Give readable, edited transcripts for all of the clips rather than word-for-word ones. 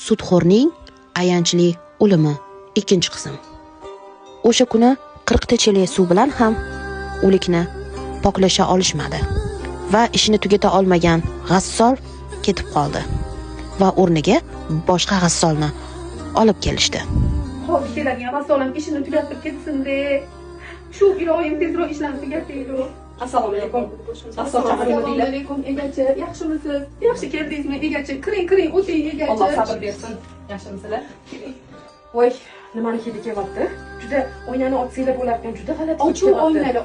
Sudxo'rning ayanchli o'limi. Ikkinchi qism. O'sha kuni 40 chelik suv bilan ham o'likni poklasha olishmadi va ishini tugata olmagan g'assol ketib qoldi va o'rniga boshqa g'assolni olib kelishdi. Hozir keladigan g'assolam ishini tugatib ketsin-de. Shu iloyim tezroq ishlarni tugataylik. Assalomu alaykum. Assalomu alaykum egachi. Yaxshimisiz? Yaxshi keldingizmi egachi? Kiring, o'ting egachi. Alloh sabr bersin. Yaxshimisizlar? Voy, nimani hidi kelyapti? Juda oynani ochsanglar bo'lar ekan, juda g'alati.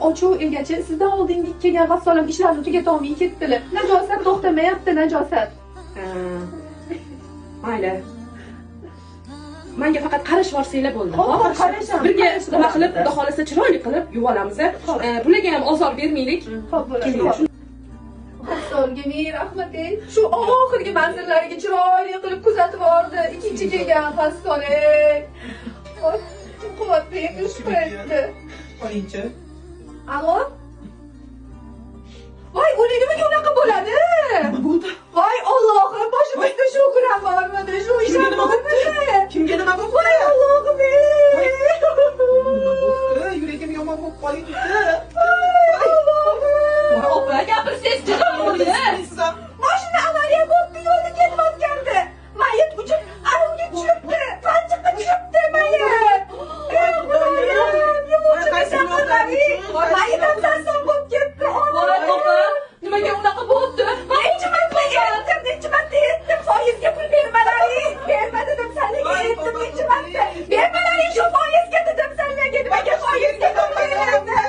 Ochuv egachi. Sizdan oldingi kelgan g'assolam ishlarni tugata olmay ketdilar. Najosat to'xtamayapti, najosat. Mayli. Menga faqat qarash borsanglar bo'ldi. Hop, qarasham. Birga nima qilib, xudo xolasa chiroyli qilib yuvolamiz. Bularga ham ozor bermaylik. Xo'p, bo'ladi. G'assolga ming rahmat. Shu oxirgi manzillariga chiroyli qilib kuzatib bordi. Ikkinchi kelgan g'assol. Voy, quvvat berib qo'ydi. Qo'yingchi. Alo? Voy, uning nimaga unaqa bo'ladi? Nima bo'ldi? Voy, Allohim, boshimizda shu kuram bormidi, shu ishlar bormidi. Kimga nima bo'ldi? Voy, Allohim. Yuragim yomon bo'lib qoldi. Allohim. Opa, gapirsangiz juda bo'ldi. Mashina avariya bo'ldi, yo'lda ketayotgandi. Mayit uchun arovga tushibdi, panchiqqa tushibdi mayit. Mayit ham sarson bo'lib ketdi. Voy, opa, nimaga unaqa bo'ldi? Necha marta aytdim, foizga pul bermalaring. Berma dedim senga, aytdim necha marta. Bermalaring shu foizga dedim senga, nimaga foizga pul bermayapsan?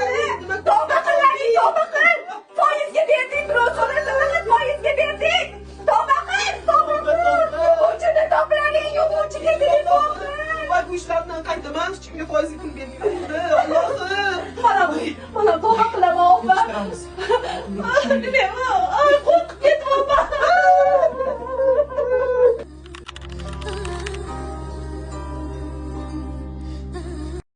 Tavba qiling. Foizga berding, birov so'rasa faqat foizga berding. Tavba qil. O'chini toplaring, yo'quvchiga telefon qil. Voy, bu ishlardan qaytaman, hech kimga foizga pul bermayapti. Allohim. Mana tavba qilaman, opa. Chiqaramiz. Nima?